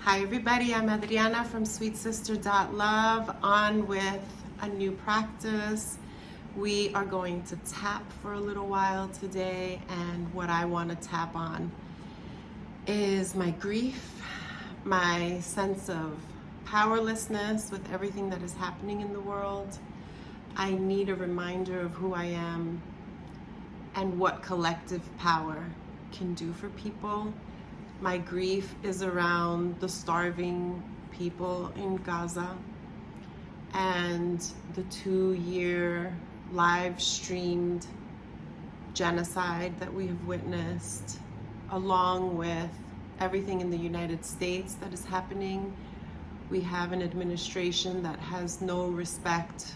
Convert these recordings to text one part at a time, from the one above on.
Hi everybody, I'm Adriana from sweetsister.love, on with a new practice. We are going to tap for a little while today, and what I want to tap on is my grief, my sense of powerlessness with everything that is happening in the world. I need a reminder of who I am and what collective power can do for people. My grief is around the starving people in Gaza and the 2-year live streamed genocide that we have witnessed, along with everything in the United States that is happening. We have an administration that has no respect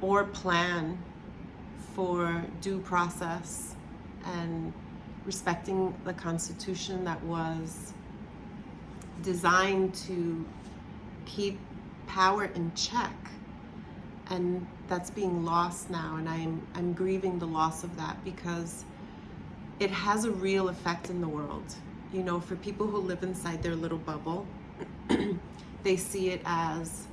or plan for due process and respecting the Constitution that was designed to keep power in check. And that's being lost now, and I'm grieving the loss of that, because it has a real effect in the world. You know, for people who live inside their little bubble, they see it as,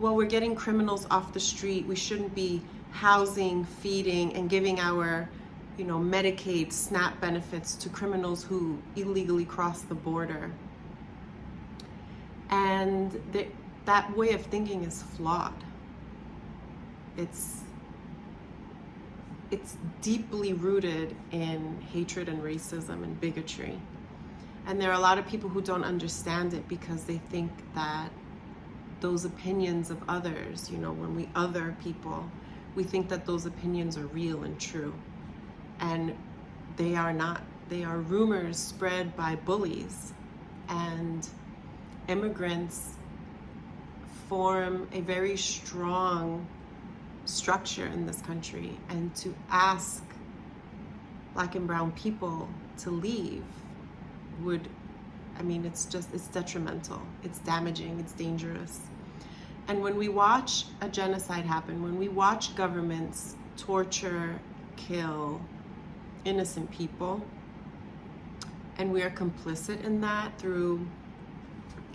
well, we're getting criminals off the street. We shouldn't be housing, feeding, and giving our Medicaid, SNAP benefits to criminals who illegally cross the border. And that way of thinking is flawed. It's deeply rooted in hatred and racism and bigotry. And there are a lot of people who don't understand it because they think that those opinions of others, when we other people, we think that those opinions are real and true. And they are not. They are rumors spread by bullies. And immigrants form a very strong structure in this country. And to ask Black and brown people to leave it's detrimental. It's damaging. It's dangerous. And when we watch a genocide happen, when we watch governments torture, kill innocent people, and we are complicit in that through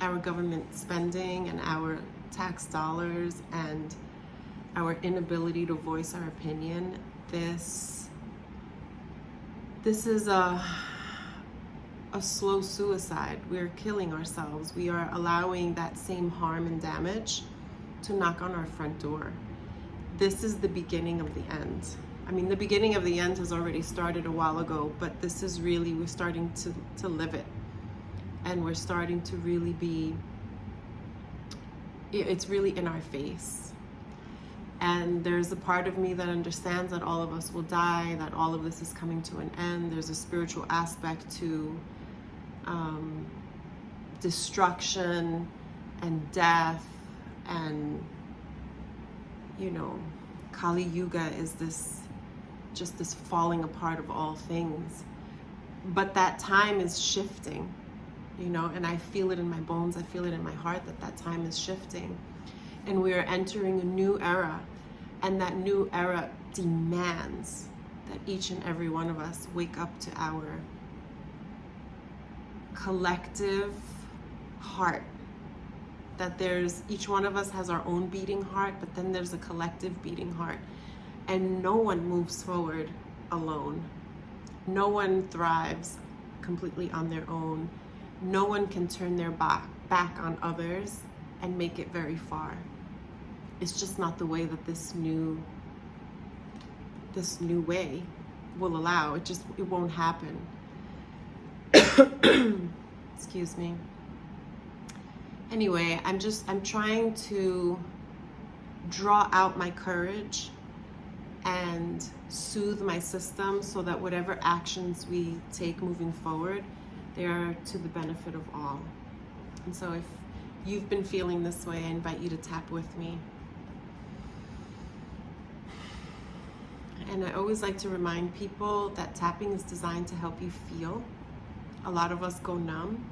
our government spending and our tax dollars and our inability to voice our opinion, this is a slow suicide. We're killing ourselves. We are allowing that same harm and damage to knock on our front door. This is the beginning of the end. The beginning of the end has already started a while ago, but this is really, we're starting to live it. And we're starting to really it's really in our face. And there's a part of me that understands that all of us will die, that all of this is coming to an end. There's a spiritual aspect to destruction and death, and Kali Yuga is this falling apart of all things. But that time is shifting, and I feel it in my bones, I feel it in my heart that time is shifting. And we are entering a new era, and that new era demands that each and every one of us wake up to our collective heart. That each one of us has our own beating heart, but then there's a collective beating heart. And no one moves forward alone. No one thrives completely on their own. No one can turn their back on others and make it very far. It's just not the way that this new way will allow. It won't happen. Excuse me. Anyway, I'm trying to draw out my courage and soothe my system so that whatever actions we take moving forward, they are to the benefit of all. And so if you've been feeling this way, I invite you to tap with me. And I always like to remind people that tapping is designed to help you feel. A lot of us go numb.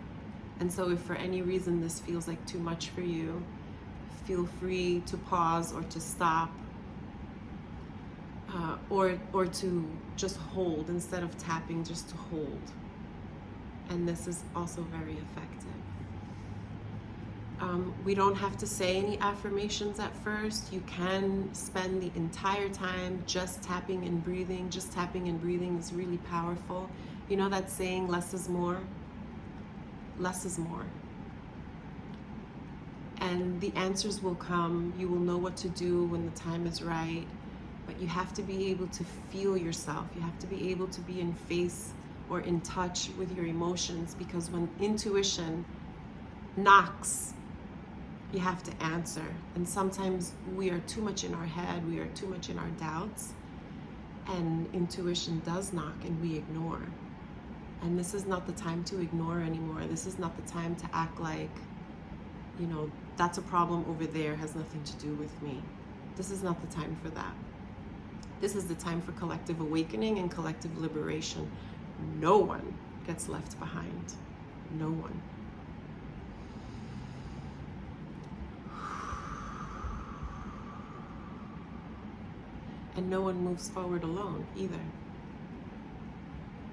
And so if for any reason this feels like too much for you, feel free to pause or to stop, or to just hold instead of tapping, just to hold. And this is also very effective. We don't have to say any affirmations at first. You can spend the entire time just tapping and breathing. Just tapping and breathing is really powerful. You know that saying, less is more? Less is more. And the answers will come. You will know what to do when the time is right. But you have to be able to feel yourself. You have to be able to be in face or in touch with your emotions, because when intuition knocks, you have to answer. And sometimes we are too much in our head, we are too much in our doubts, and intuition does knock and we ignore. And this is not the time to ignore anymore. This is not the time to act like, you know, that's a problem over there, has nothing to do with me. This is not the time for that. This is the time for collective awakening and collective liberation. No one gets left behind. No one. And no one moves forward alone either.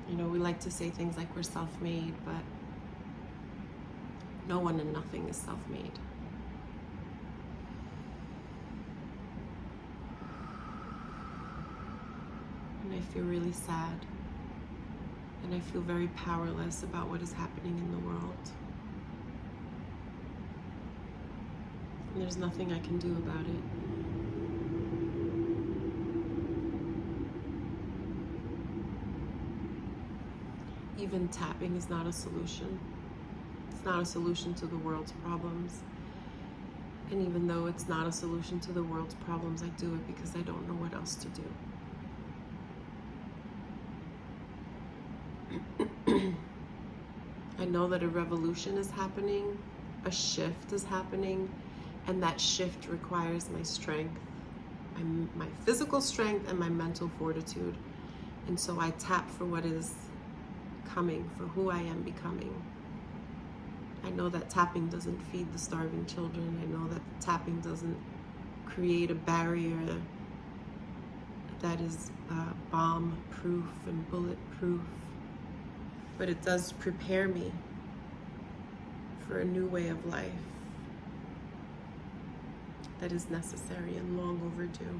You know, we like to say things like we're self-made, but no one and nothing is self-made. And I feel really sad. And I feel very powerless about what is happening in the world. And there's nothing I can do about it. Even tapping is not a solution. It's not a solution to the world's problems. And even though it's not a solution to the world's problems, I do it because I don't know what else to do. I know that a revolution is happening, a shift is happening, and that shift requires my strength, my physical strength and my mental fortitude. And so I tap for what is coming, for who I am becoming. I know that tapping doesn't feed the starving children. I know that tapping doesn't create a barrier that is bomb-proof and bulletproof, but it does prepare me for a new way of life that is necessary and long overdue.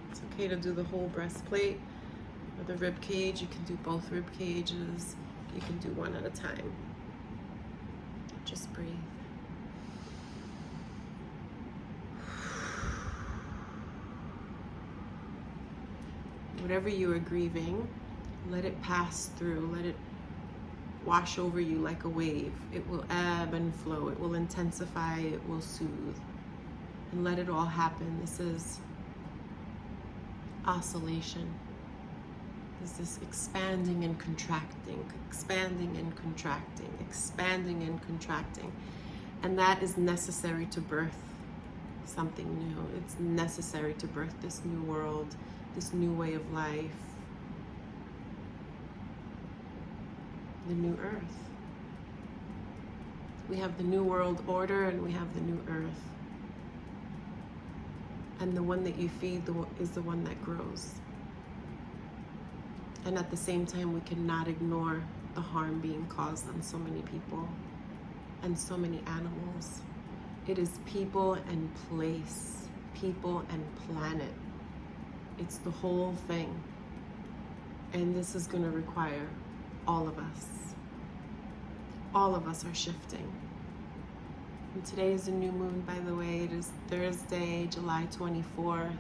It's okay to do the whole breastplate or the rib cage. You can do both rib cages. You can do one at a time. Just breathe. Whatever you are grieving, let it pass through. Let it wash over you like a wave. It will ebb and flow. It will intensify. It will soothe. And let it all happen. This is oscillation. There's this expanding and contracting, expanding and contracting, expanding and contracting. And that is necessary to birth something new. It's necessary to birth this new world, this new way of life, the new earth. We have the new world order and we have the new earth. And the one that you feed is the one that grows. And at the same time, we cannot ignore the harm being caused on so many people and so many animals. It is people and place, people and planet. It's the whole thing. And this is going to require all of us. All of us are shifting. And today is a new moon, by the way. It is Thursday, July 24th.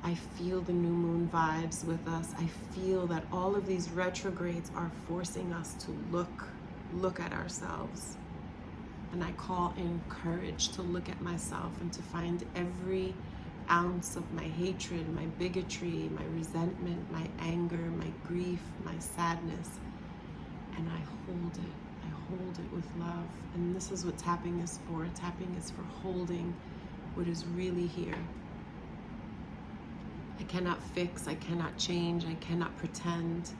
I feel the new moon vibes with us. I feel that all of these retrogrades are forcing us to look at ourselves. And I call in courage to look at myself and to find every ounce of my hatred, my bigotry, my resentment, my anger, my grief, my sadness, and I hold it. I hold it with love. And this is what tapping is for. Tapping is for holding what is really here. I cannot fix, I cannot change, I cannot pretend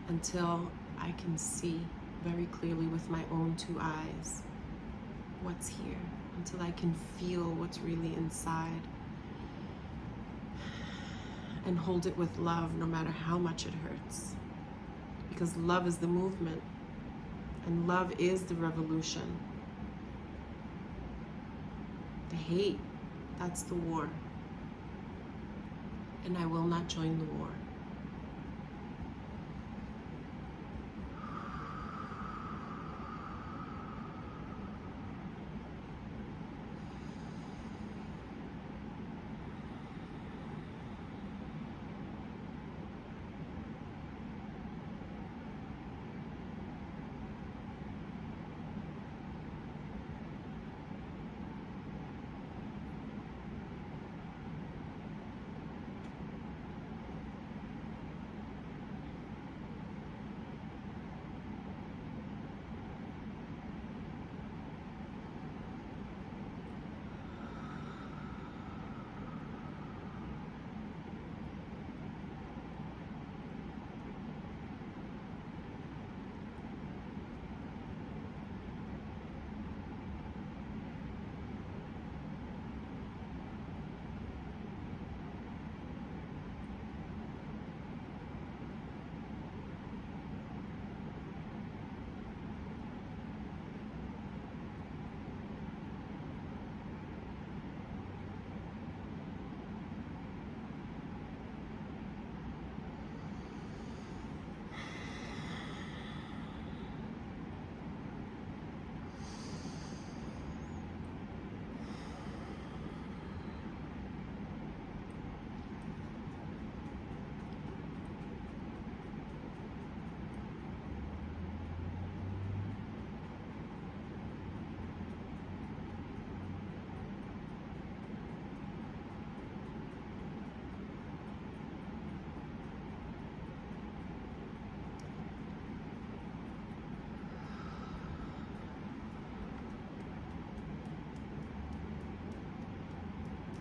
until I can see very clearly with my own two eyes what's here, until I can feel what's really inside, and hold it with love no matter how much it hurts. Because love is the movement, and love is the revolution. The hate, that's the war. And I will not join the war.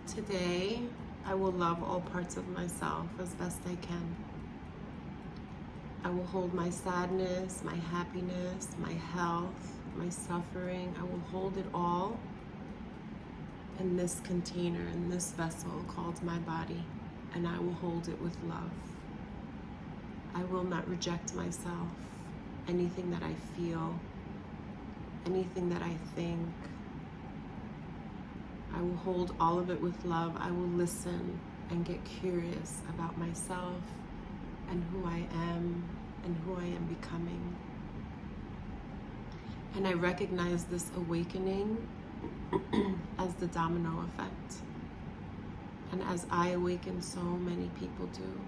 Today, I will love all parts of myself as best I can. I will hold my sadness, my happiness, my health, my suffering. I will hold it all in this container, in this vessel called my body, and I will hold it with love. I will not reject myself, anything that I feel, anything that I think. I will hold all of it with love. I will listen and get curious about myself and who I am and who I am becoming. And I recognize this awakening as the domino effect. And as I awaken, so many people do.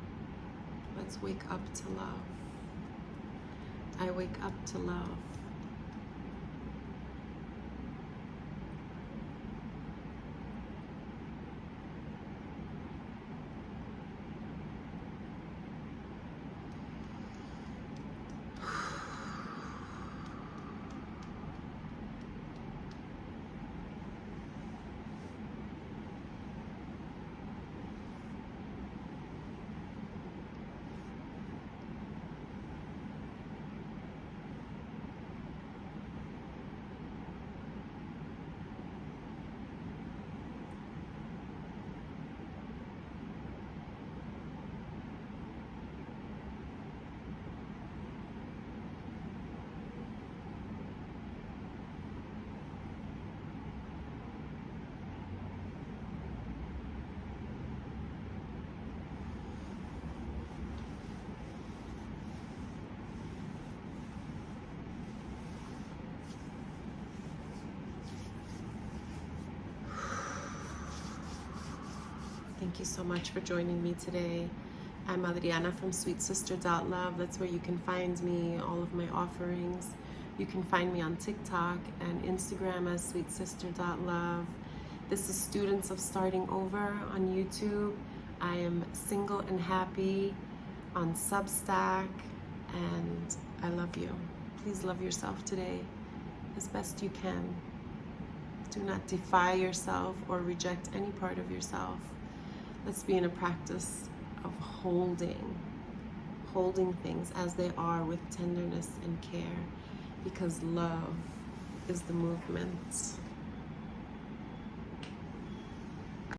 Let's wake up to love. I wake up to love. Thank you so much for joining me today. I'm Adriana from sweetsister.love. That's where you can find me, all of my offerings. You can find me on TikTok and Instagram as sweetsister.love. This is Students of Starting Over on YouTube. I am Single and Happy on Substack, and I love you. Please love yourself today as best you can. Do not defy yourself or reject any part of yourself. Let's be in a practice of holding things as they are with tenderness and care, because love is the movement.